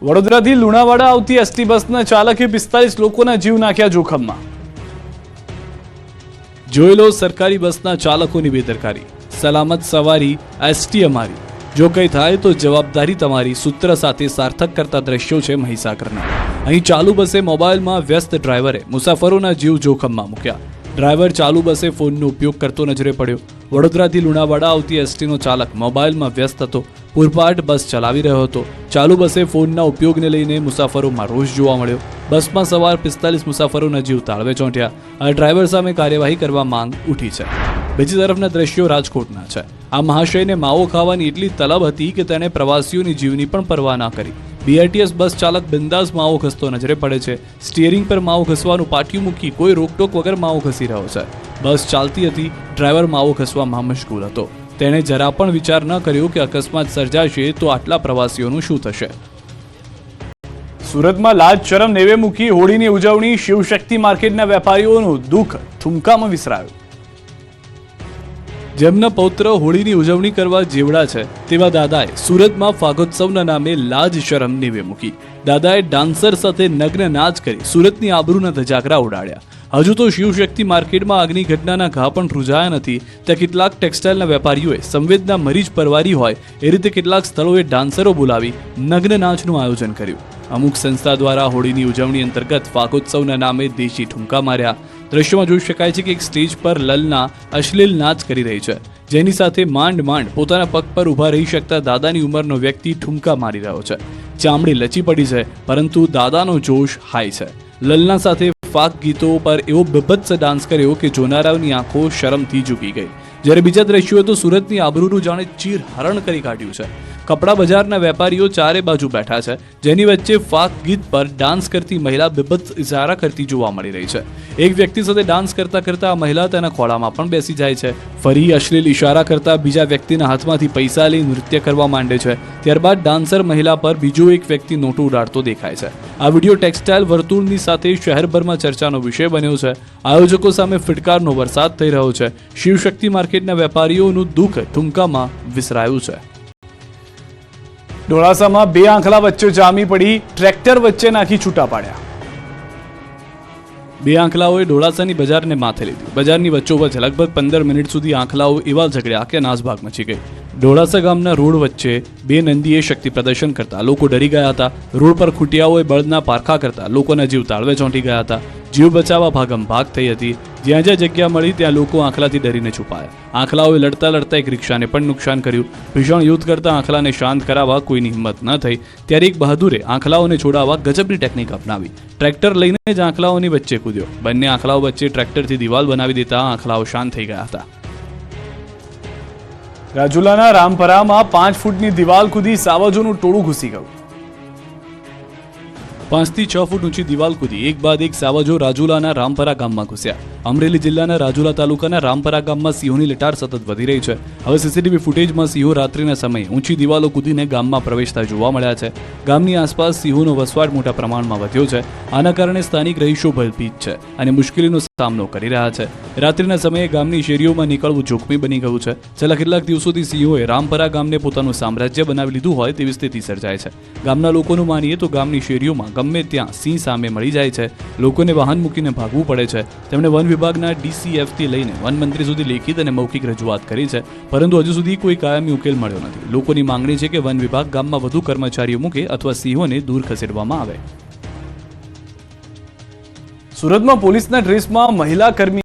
વડોદરાથી લુણાવાડા આવતી એસટી બસના ચાલકે 45 લોકોના જીવ નાખ્યા જોખમમાં। જોઈ લો સરકારી બસના ચાલકોની બેદરકારી। સલામત સવારી એસટી અમારી, જો કંઈ થાય તો જવાબદારી તમારી સૂત્ર સાથે સાર્થક કરતા દ્રશ્યો છે મહીસાગરના। અહીં ચાલુ બસે મોબાઈલમાં વ્યસ્ત ડ્રાઈવરે મુસાફરોના જીવ જોખમમાં મૂક્યા। ડ્રાઈવર ચાલુ બસે ફોનનો ઉપયોગ કરતો નજરે પડ્યો। વડોદરાથી લુણાવાડા આવતી એસટીનો ચાલક મોબાઈલમાં વ્યસ્ત હતો। પૂરપાટ બસ ચલાવી રહ્યો હતો। ચાલુ બસે ફોનના ઉપયોગને લઈને મુસાફરોમાં રોષ જોવા મળ્યો। બસમાં સવાર 45 મુસાફરોના જીવ તાળવે ચોંટ્યા। આ ડ્રાઈવર સામે કાર્યવાહી કરવા માંગ ઉઠી છે। બીજી તરફના દ્રશ્યો રાજકોટના છે। આ મહાશયને માવો ખાવાની એટલી તલબ હતી કે તેણે પ્રવાસીઓની જીવની પણ પરવા ના કરી। બીઆરટીએસ બસ ચાલક બિંદાસ માવો ઘસતો નજરે પડે છે। સ્ટીયરિંગ પર માવો ઘસવાનું પાટિયું મૂકી કોઈ રોકટોક વગર માવો ઘસી રહ્યો છે। બસ ચાલતી હતી, ડ્રાઈવર માવો ઘસવામાં મશગુલ હતો। તેણે જરા પણ વિચાર ન કર્યો કે અકસ્માત સર્જાશે તો આટલા પ્રવાસીઓનું શું થશે। સુરતમાં લાજ શરમ નેવે મૂકી હોળીની ઉજવણી, શિવશક્તિ માર્કેટના વેપારીઓનું દુઃખ ઠુમકામાં વિસરાયું। જેમના પૌત્ર હોળીની ઉજવણી કરવા જેવડા છે તેવા દાદાએ સુરતમાં ફાગોત્સવના નામે લાજ શરમ નેવે મૂકી। દાદાએ ડાન્સર સાથે નગ્ન નાચ કરી સુરતની આબરૂના ધજાગરા ઉડાડ્યા। હજુ તો શિવશક્તિ માર્કેટમાં આગની ઘટનાના ઘા પણ રૂઝાયા નથી ત્યાં કેટલાક ટેક્સટાઇલના વેપારીઓએ સંવેદના મરીજ પરવારી હોય એ રીતે કેટલાક સ્થળોએ ડાન્સરો બોલાવી નગ્ન નાચનું આયોજન કર્યું। અમુક સંસ્થા દ્વારા હોળીની ઉજવણી અંતર્ગત ફાગોત્સવના નામે દેશી ઠુમકા માર્યા। દ્રશ્યમાં જોઈ શકાય છે કે એક સ્ટેજ પર લલના અશ્લીલ નાચ કરી રહી છે, જેની સાથે માંડ પોતાના પગ પર ઊભા રહી શકતા દાદાની ઉંમરનો વ્યક્તિ ઠુમકા મારી રહ્યો છે। ચામડી લચી પડી છે પરંતુ દાદાનો જોશ હાઈ છે। લલના સાથે ફાક ગીતો પર એવો બીભત્સ ડાન્સ કર્યો કે જોનારાઓની આંખો શરમથી ઝૂકી ગઈ। જ્યારે બીજા દ્રશ્યો તો સુરતની આબરૂનું જાણે ચીર હરણ કરી કાઢ્યું છે। કપડા બજારના વેપારીઓ ચારે બાજુ બેઠા છે, જેની વચ્ચે ફાક ગીત પર ડાન્સ કરતી મહિલા બીભત્સ ઇશારા કરતી જોવા મળી રહી છે। એક વ્યક્તિ સાથે ડાન્સ કરતા કરતા આ મહિલા તેના ખોળામાં પણ બેસી જાય છે। ફરી અશ્લીલ ઇશારા કરતા બીજા વ્યક્તિના હાથમાંથી પૈસા લઈ નૃત્ય કરવા માંડે છે। ત્યારબાદ ડાન્સર મહિલા પર બીજો એક વ્યક્તિ નોટો ઉડાડતો દેખાય છે। આ વિડીયો ટેક્સટાઇલ વર્તુળની સાથે શહેરભરમાં ચર્ચાનો વિષય બન્યો છે। આયોજકો સામે ફિટકારનો વરસાદ થઈ રહ્યો છે। શિવશક્તિ માર્કેટના વેપારીઓનું દુઃખ ઠુમકામાં વિસરાયું છે। ઢોળાસામાં બે આંખલા વચ્ચે જામી પડી, ટ્રેક્ટર વચ્ચે નાખી છૂટા પાડ્યા। બે આંખલાઓએ ઢોળાસાની બજારને માથે લીધી। બજારની વચ્ચોવચ્ચ લગભગ 15 મિનિટ સુધી આંખલાઓ એવા ઝઘડ્યા કે નાસભાગ મચી ગઈ। ઢોળાસા ગામના રોડ વચ્ચે બે નંદીએ શક્તિ પ્રદર્શન કરતા લોકો ડરી ગયા હતા। રોડ પર ખૂટિયાઓએ બળદના પારખા કરતા લોકોના જીવ તાળવે ચોંટી ગયા હતા। જીવ બચાવવા ભાગમ ભાગ થઈ હતી। જ્યાં જ્યાં જગ્યા મળી ત્યાં લોકો આંખલાથી ડરીને છુપાયા। આંખલાઓએ લડતા લડતા એક રિક્ષાને પણ નુકસાન કર્યું। ભીષણ યુદ્ધ કરતા આંખલાને શાંત કરાવવા કોઈની હિંમત ન થઈ ત્યારે એક બહાદુરે આંખલાઓને છોડાવવા ગજબની ટેકનિક અપનાવી। ટ્રેક્ટર લઈને જ આંખલાઓની વચ્ચે કૂદ્યો। બંને આંખલાઓ વચ્ચે ટ્રેક્ટરથી દિવાલ બનાવી દેતા આંખલાઓ શાંત થઈ ગયા હતા। રાજુલાના રામપરામાં 5 ફૂટની દિવાલ કૂદી સાવજોનું ટોળું ઘૂસી ગયું। 5 થી 6 ફૂટ ઊંચી દિવાલ કૂદી એક બાદ એક સાવજો રાજુલાના રામપરા ગામમાં ઘૂસ્યા। અમરેલી જિલ્લાના રાજુલા તાલુકાના રામપરા ગામમાં સિંહોની લટાર સતત વધી રહી છે। હવે સીસીટીવી ફૂટેજમાં સિંહો રાત્રિના સમયે ઊંચી દિવાલો કૂદીને ગામમાં પ્રવેશતા જોવા મળ્યા છે। ગામની આસપાસ સિંહોનો વસવાટ મોટા પ્રમાણમાં વધ્યો છે। આના કારણે સ્થાનિક રહીશો ભયભીત છે અને મુશ્કેલીનો સામનો કરી રહ્યા છે। રાત્રિના સમયે ગામની શેરીઓમાં નીકળવું જોખમી બની ગયું છે। છેલ્લા કેટલાક દિવસોથી સિંહોએ રામપરા ગામને પોતાનું સામ્રાજ્ય બનાવી લીધું હોય તેવી સ્થિતિ સર્જાય છે। ગામના લોકોનું માનીએ તો ગામની શેરીઓમાં ગમે ત્યાં સિંહ સામે મળી જાય છે। લોકોને વાહન મૂકીને ભાગવું પડે છે। તેમણે વન વિભાગના ડીસીએફથી લઈને વન મંત્રી સુધી લેખિત અને મૌખિક રજૂઆત કરી છે, પરંતુ હજુ સુધી કોઈ કાયમી ઉકેલ મળ્યો નથી। લોકોની માંગણી છે કે વન વિભાગ ગામમાં વધુ કર્મચારીઓ મૂકે અથવા સિંહોને દૂર ખસેડવામાં આવે। સુરતમાં પોલીસના ડ્રેસમાં મહિલા કર્મી